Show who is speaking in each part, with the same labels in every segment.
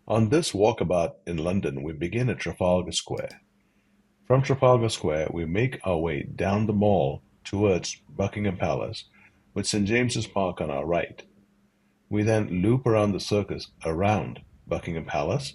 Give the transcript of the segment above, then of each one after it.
Speaker 1: On this walkabout in London, we begin at Trafalgar Square. From Trafalgar Square, we make our way down the Mall towards Buckingham Palace, with St. James's Park on our right. We then loop around the circus around Buckingham Palace,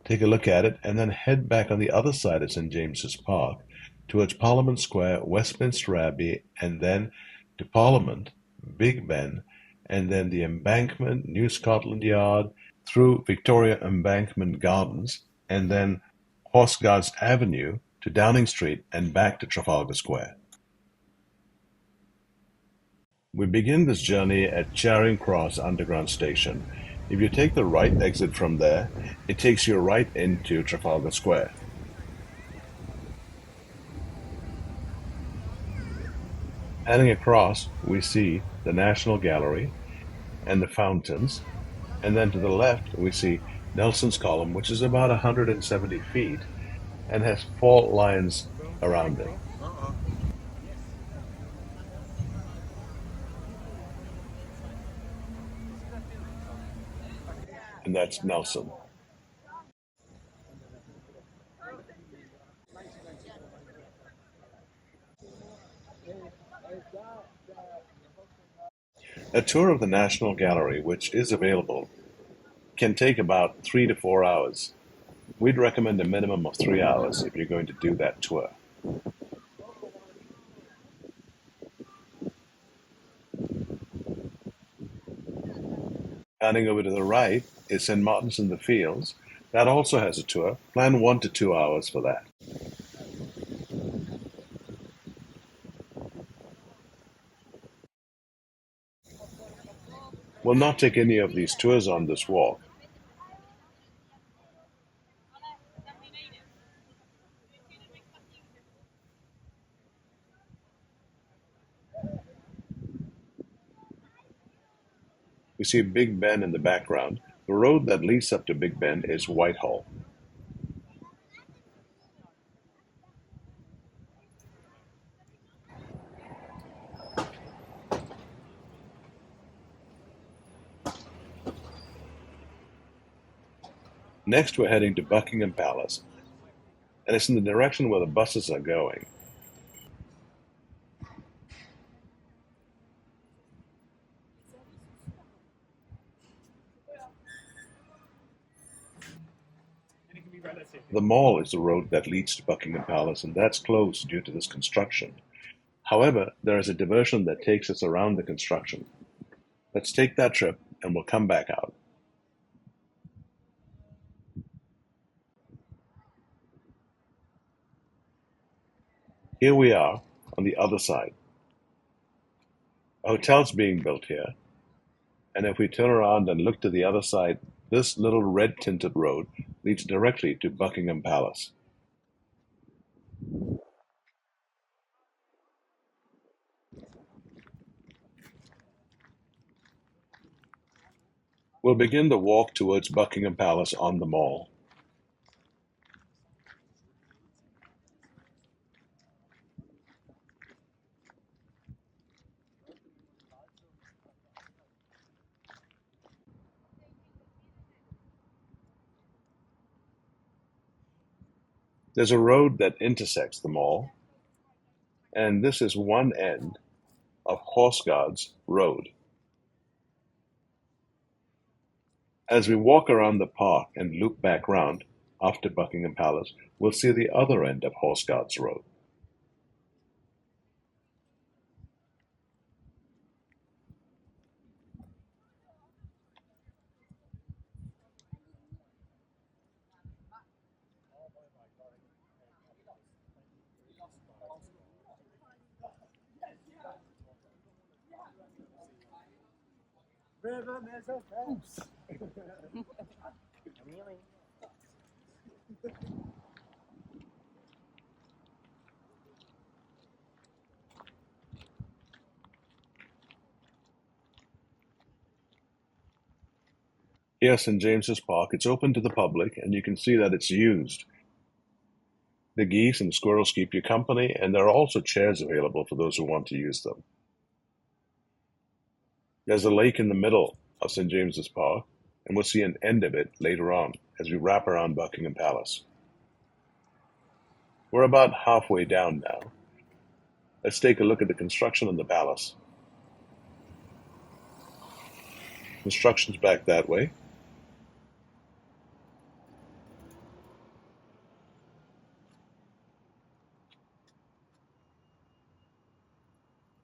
Speaker 1: take a look at it, and then head back on the other side of St. James's Park towards Parliament Square, Westminster Abbey, and then to Parliament, Big Ben, and then the Embankment, New Scotland Yard, through Victoria Embankment Gardens, and then Horse Guards Avenue to Downing Street and back to Trafalgar Square. We begin this journey at Charing Cross Underground Station. If you take the right exit from there, it takes you right into Trafalgar Square. Heading across, we see the National Gallery and the fountains, and then to the left we see Nelson's Column, which is about 170 feet and has fault lines around it. And that's Nelson. A tour of the National Gallery, which is available, can take about 3 to 4 hours. We'd recommend a minimum of 3 hours if you're going to do that tour. Turning over to the right is St. Martin's in the Fields. That also has a tour. Plan 1 to 2 hours for that. We'll not take any of these tours on this walk. We see Big Ben in the background. The road that leads up to Big Ben is Whitehall. Next, we're heading to Buckingham Palace, and it's in the direction where the buses are going. The Mall is the road that leads to Buckingham Palace, and that's closed due to this construction. However, there is a diversion that takes us around the construction. Let's take that trip, and we'll come back out. Here we are on the other side. A hotel's being built here, and if we turn around and look to the other side, this little red-tinted road leads directly to Buckingham Palace. We'll begin the walk towards Buckingham Palace on the Mall. There's a road that intersects the Mall, and this is one end of Horse Guards Road. As we walk around the park and loop back round after Buckingham Palace, we'll see the other end of Horse Guards Road. Here, St. James's Park, it's open to the public, and you can see that it's used. The geese and squirrels keep you company, and there are also chairs available for those who want to use them. There's a lake in the middle of St. James's Park, and we'll see an end of it later on as we wrap around Buckingham Palace. We're about halfway down now. Let's take a look at the construction of the palace. Construction's back that way.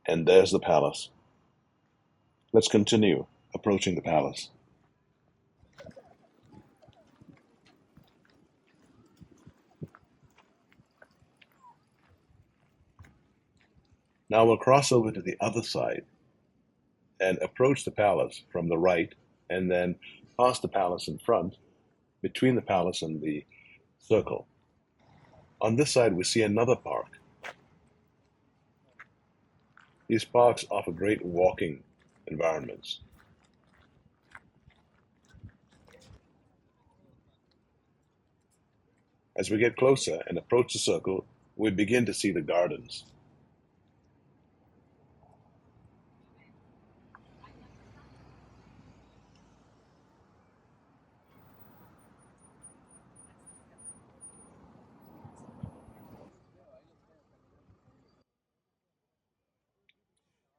Speaker 1: And there's the palace. Let's continue approaching the palace. Now we'll cross over to the other side and approach the palace from the right, and then past the palace in front, between the palace and the circle. On this side, we see another park. These parks offer great walking environments. As we get closer and approach the circle, we begin to see the gardens.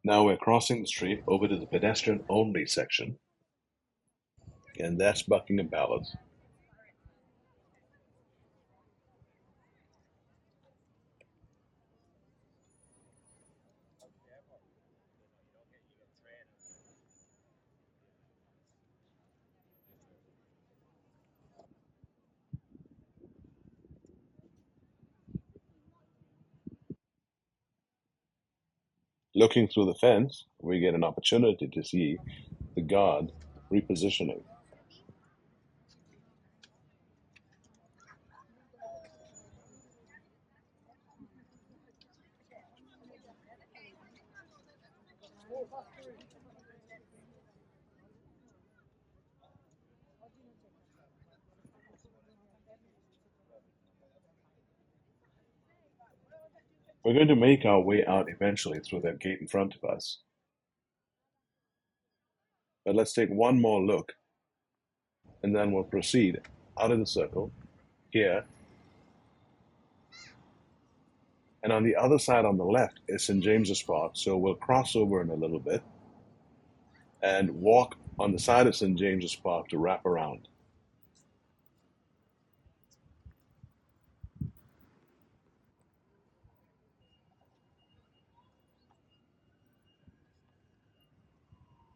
Speaker 1: Now we're crossing the street over to the pedestrian-only section, and that's Buckingham Palace. Looking through the fence, we get an opportunity to see the guard repositioning. We're going to make our way out eventually through that gate in front of us. But let's take one more look, and then we'll proceed out of the circle, here. And on the other side on the left is St. James's Park, so we'll cross over in a little bit and walk on the side of St. James's Park to wrap around.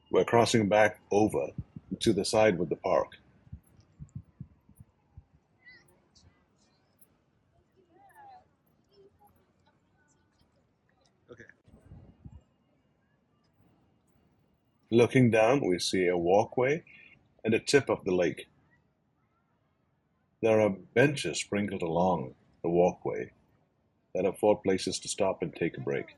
Speaker 1: We're crossing back over to the side with the park. Okay. Looking down, we see a walkway and a tip of the lake. There are benches sprinkled along the walkway that afford places to stop and take a break.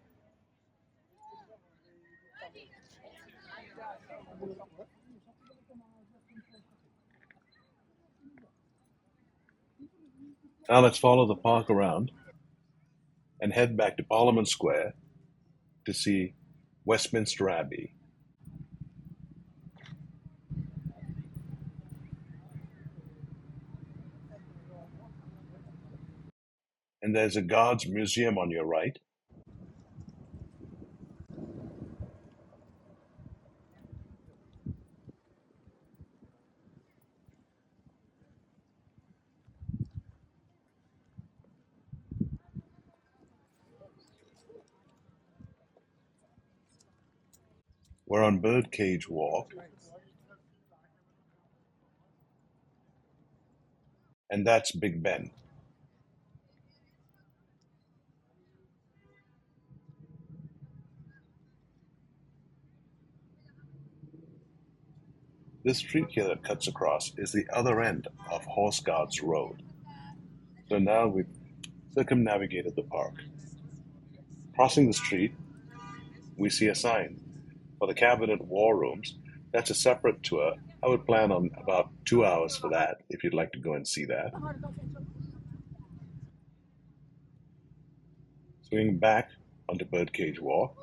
Speaker 1: Now let's follow the park around and head back to Parliament Square to see Westminster Abbey. And there's a Guards Museum on your right. We're on Birdcage Walk. And that's Big Ben. This street here that cuts across is the other end of Horse Guards Road. So now we've circumnavigated the park. Crossing the street, we see a sign for the Cabinet War Rooms. That's a separate tour. I would plan on about 2 hours for that, if you'd like to go and see that. Swinging back onto Birdcage Walk,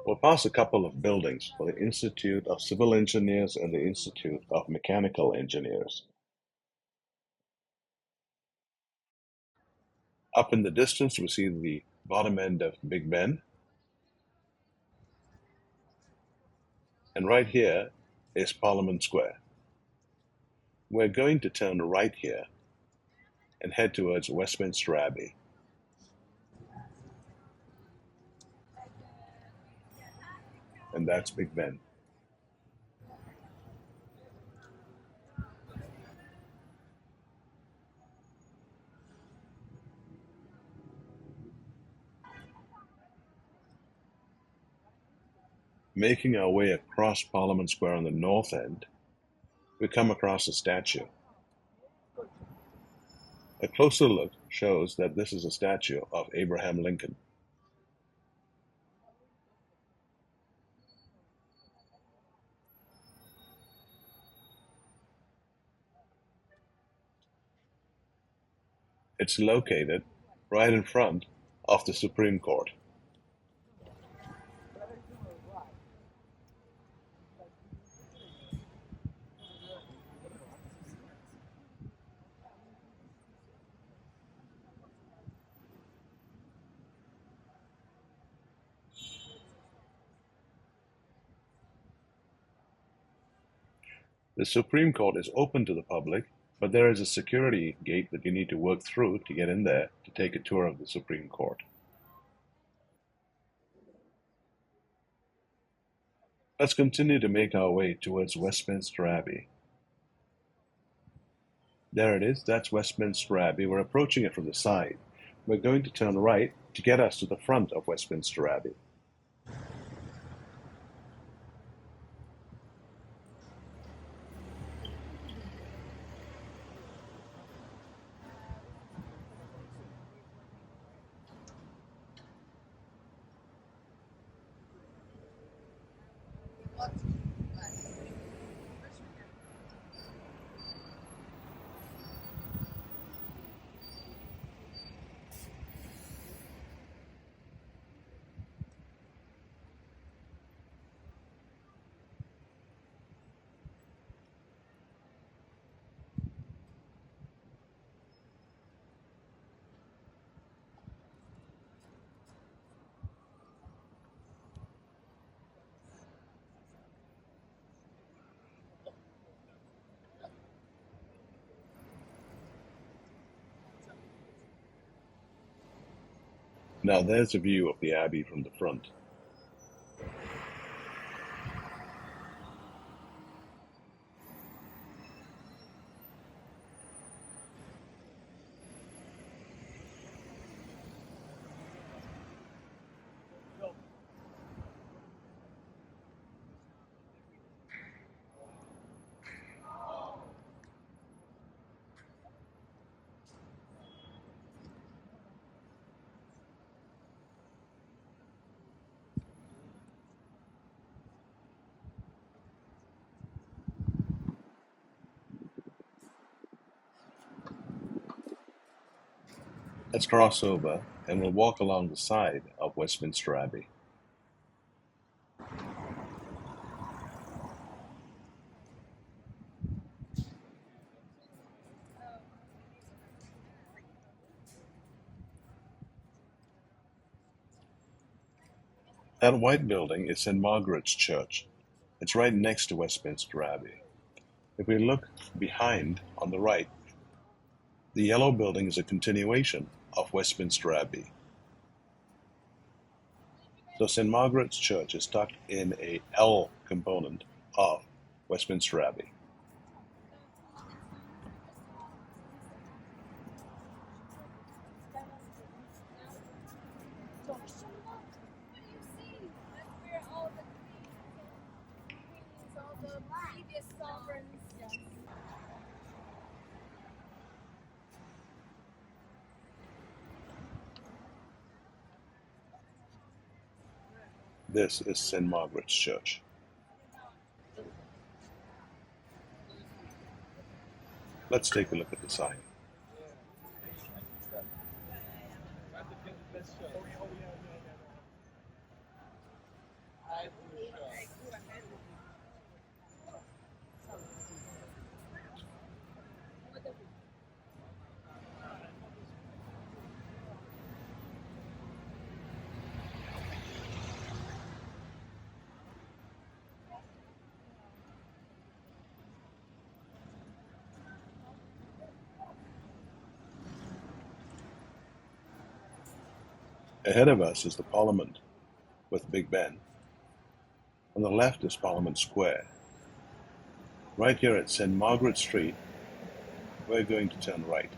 Speaker 1: We'll pass a couple of buildings for the Institute of Civil Engineers and the Institute of Mechanical Engineers. Up in the distance, we see the bottom end of Big Ben. And right here is Parliament Square. We're going to turn right here and head towards Westminster Abbey. And that's Big Ben. Making our way across Parliament Square on the north end, we come across a statue. A closer look shows that this is a statue of Abraham Lincoln. It's located right in front of the Supreme Court. The Supreme Court is open to the public, but there is a security gate that you need to work through to get in there to take a tour of the Supreme Court. Let's continue to make our way towards Westminster Abbey. There it is, that's Westminster Abbey. We're approaching it from the side. We're going to turn right to get us to the front of Westminster Abbey. Now there's a view of the Abbey from the front. Let's cross over and we'll walk along the side of Westminster Abbey. That white building is St. Margaret's Church. It's right next to Westminster Abbey. If we look behind on the right, the yellow building is a continuation of Westminster Abbey. So St. Margaret's Church is tucked in a L component of Westminster Abbey. This is St. Margaret's Church. Let's take a look at the sign. Ahead of us is the Parliament with Big Ben. On the left is Parliament Square. Right here at St. Margaret Street, we're going to turn right.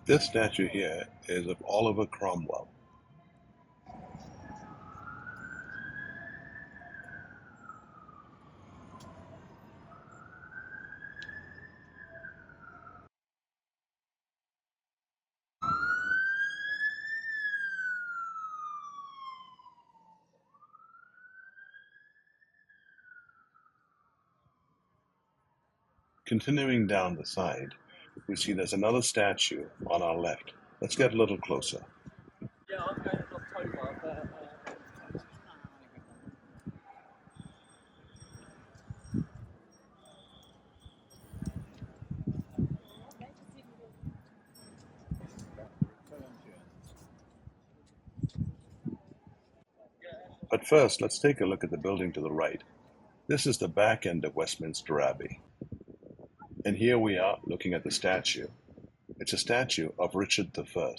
Speaker 1: This statue here is of Oliver Cromwell. Continuing down the side, we see there's another statue on our left. Let's get a little closer.
Speaker 2: Yeah, I'm going in October, but
Speaker 1: But first, let's take a look at the building to the right. This is the back end of Westminster Abbey. And here we are looking at the statue. It's a statue of Richard I.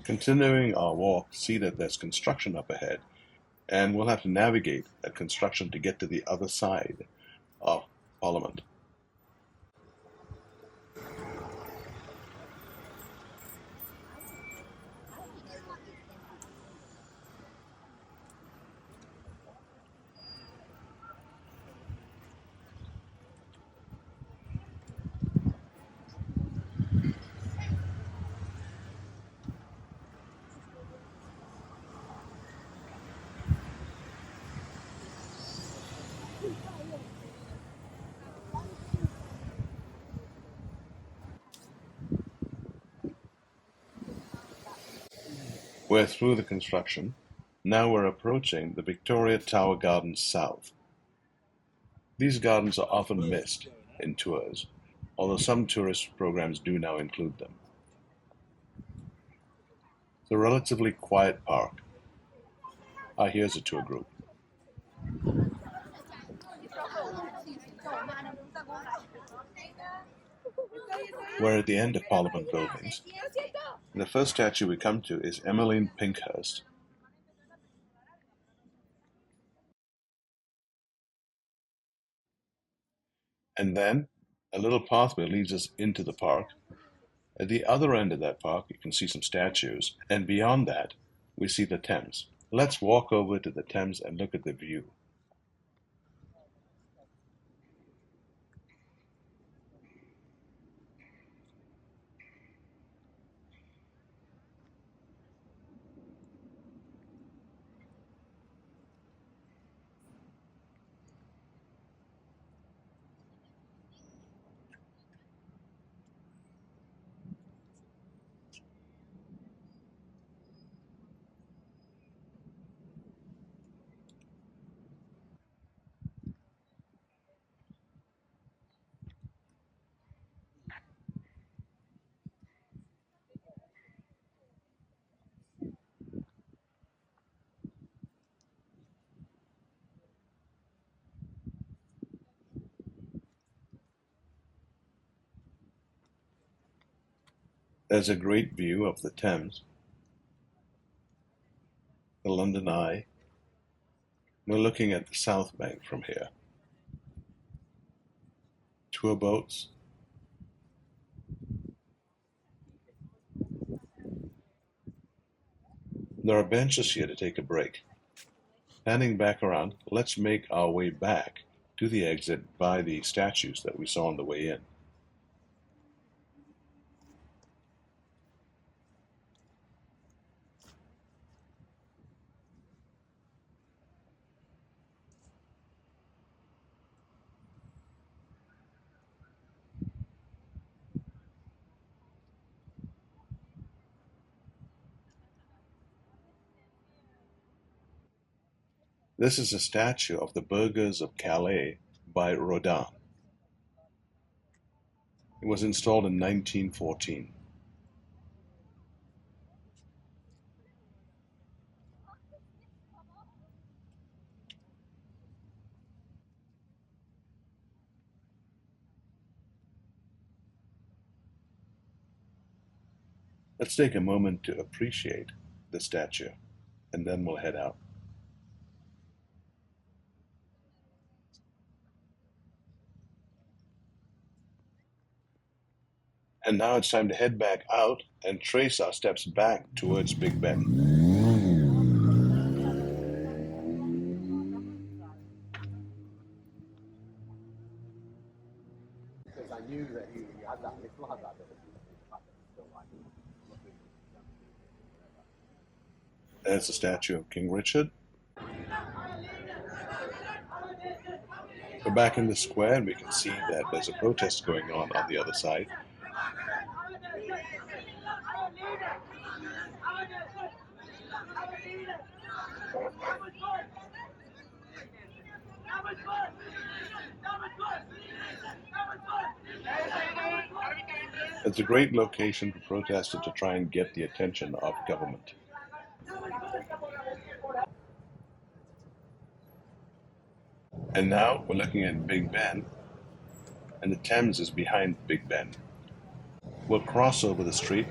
Speaker 1: Continuing our walk, see that there's construction up ahead, and we'll have to navigate that construction to get to the other side of Parliament. We're through the construction. Now we're approaching the Victoria Tower Gardens South. These gardens are often missed in tours, although some tourist programs do now include them. It's a relatively quiet park. Here's a tour group. We're at the end of Parliament buildings. The first statue we come to is Emmeline Pinkhurst. And then a little pathway leads us into the park. At the other end of that park, you can see some statues, and beyond that, we see the Thames. Let's walk over to the Thames and look at the view. There's a great view of the Thames, the London Eye. We're looking at the South Bank from here. Tour boats. There are benches here to take a break. Standing back around, let's make our way back to the exit by the statues that we saw on the way in. This is a statue of the Burghers of Calais by Rodin. It was installed in 1914. Let's take a moment to appreciate the statue, and then we'll head out. And now it's time to head back out and trace our steps back towards Big Ben.
Speaker 2: Because I knew that he had that, he still had that ability. The fact that he's still like looking.
Speaker 1: There's the statue of King Richard. We're back in the square, and we can see that there's a protest going on the other side. It's a great location for protesters to try and get the attention of government. And now we're looking at Big Ben, and the Thames is behind Big Ben. We'll cross over the street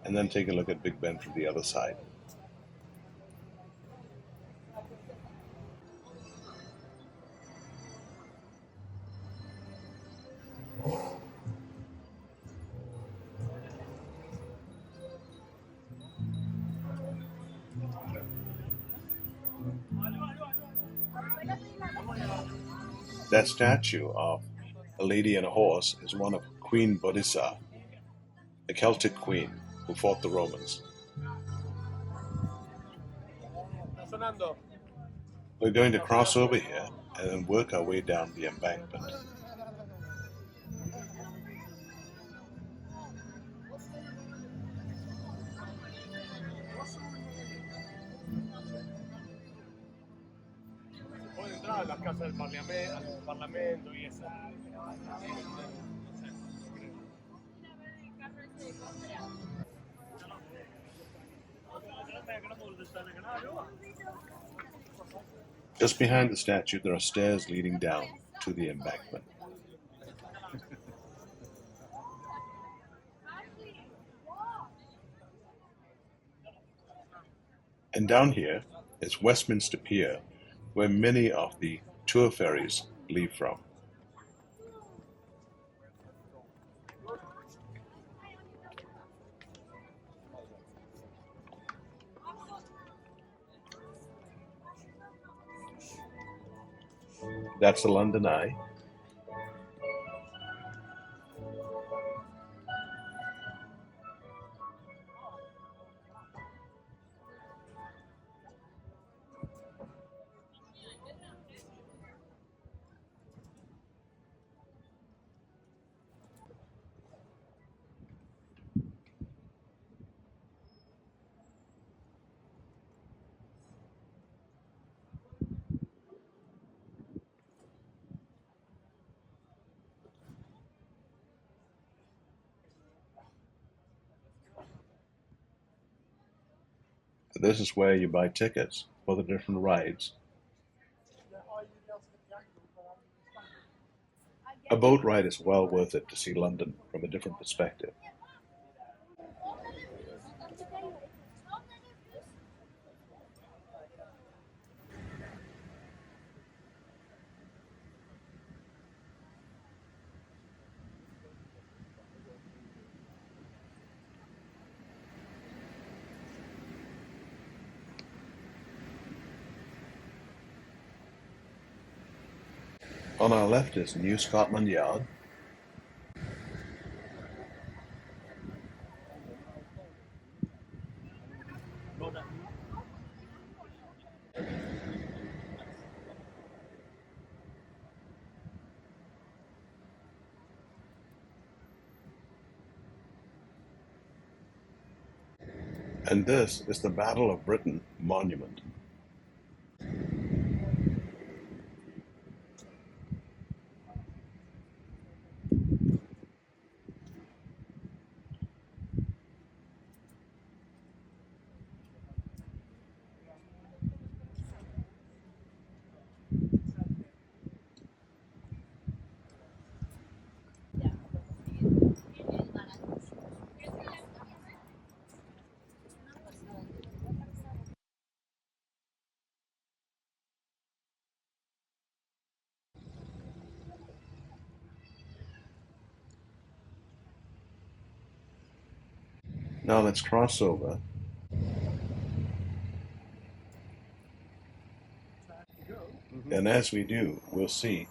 Speaker 1: and then take a look at Big Ben from the other side. That statue of a lady and a horse is one of Queen Boadicea, a Celtic queen who fought the Romans. We're going to cross over here and then work our way down the embankment.
Speaker 2: La casa del Parlamento y esa.
Speaker 1: Just behind the statue, there are stairs leading down to the embankment. And down here is Westminster Pier, where many of the tour ferries leave from. That's the London Eye. This is where you buy tickets for the different rides. A boat ride is well worth it to see London from a different perspective. On our left is New Scotland Yard. And this is the Battle of Britain Monument. Now let's cross over, and as we do, we'll see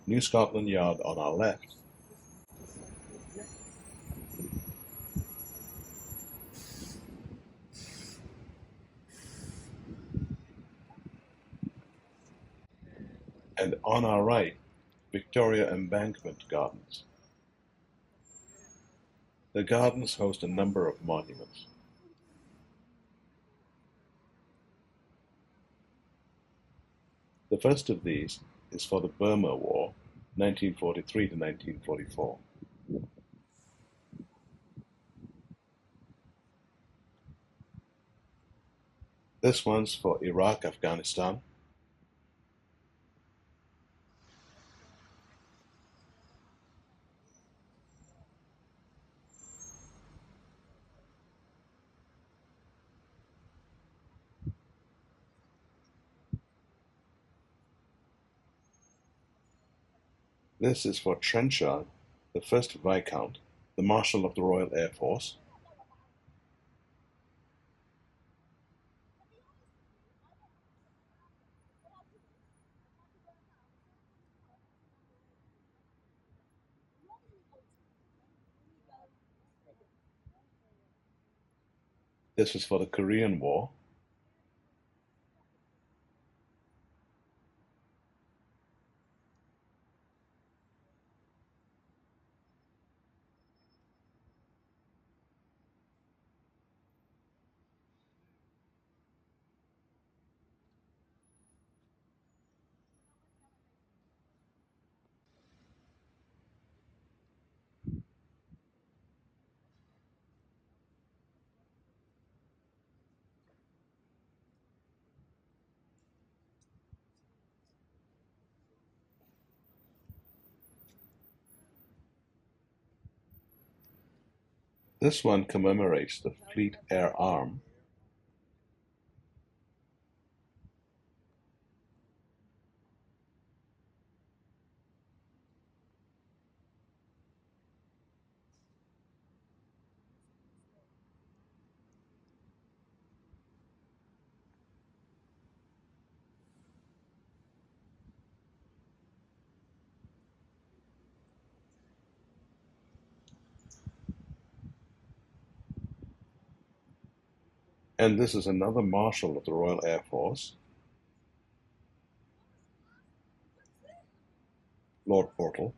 Speaker 1: New Scotland Yard on our left. And on our right, Victoria Embankment Gardens. The gardens host a number of monuments. The first of these is for the Burma War, 1943 to 1944. This one's for Iraq, Afghanistan. This is for Trenchard, the first Viscount, the Marshal of the Royal Air Force. This is for the Korean War. This one commemorates the Fleet Air Arm. And this is another Marshal of the Royal Air Force, Lord Portal.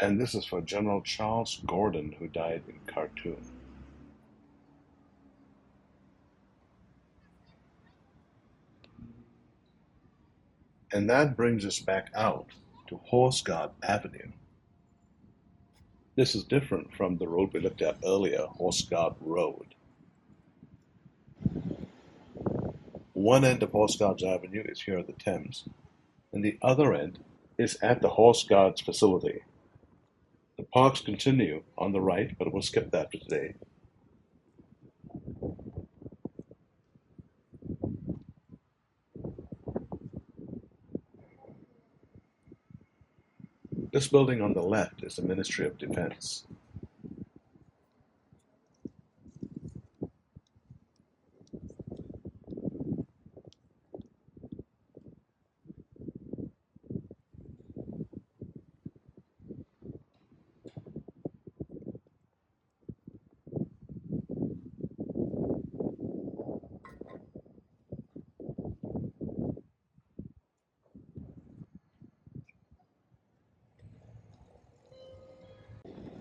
Speaker 1: And this is for General Charles Gordon, who died in Khartoum. And that brings us back out to Horse Guard Avenue. This is different from the road we looked at earlier, Horse Guard Road. One end of Horse Guards Avenue is here at the Thames, and the other end is at the Horse Guards facility. The parks continue on the right, but we'll skip that for today. This building on the left is the Ministry of Defense.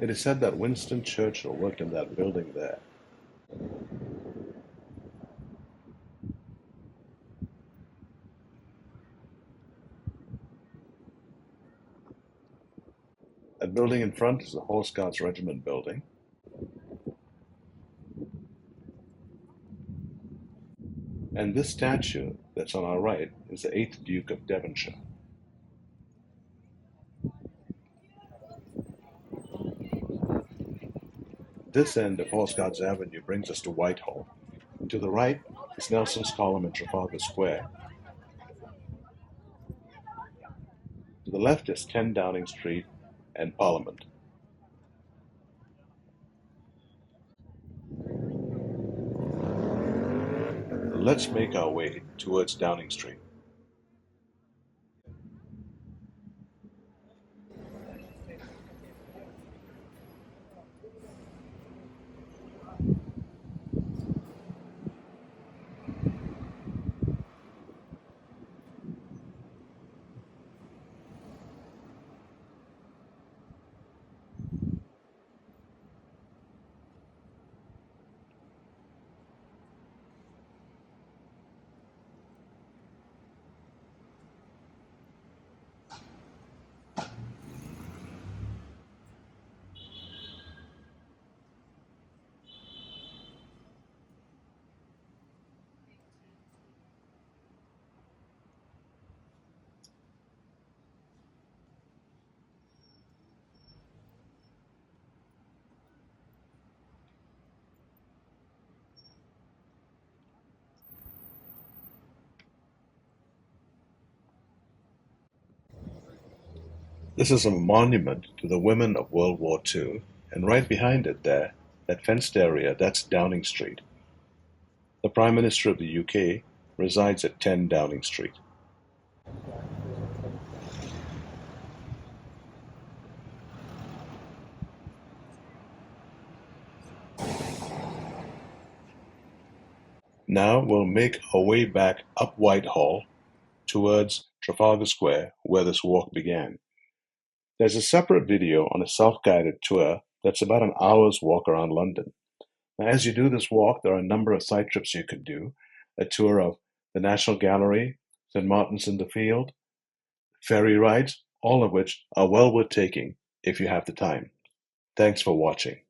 Speaker 1: It is said that Winston Churchill worked in that building there. That building in front is the Horse Guards Regiment building. And this statue that's on our right is the 8th Duke of Devonshire. This end of Horse Guards Avenue brings us to Whitehall. And to the right is Nelson's Column in Trafalgar Square. To the left is 10 Downing Street and Parliament. Let's make our way towards Downing Street. This is a monument to the women of World War II, and right behind it there, that fenced area, that's Downing Street. The Prime Minister of the UK resides at 10 Downing Street. Now we'll make our way back up Whitehall towards Trafalgar Square, where this walk began. There's a separate video on a self-guided tour that's about an hour's walk around London. Now, as you do this walk, there are a number of side trips you could do. A tour of the National Gallery, St. Martin's in the Field, ferry rides, all of which are well worth taking if you have the time. Thanks for watching.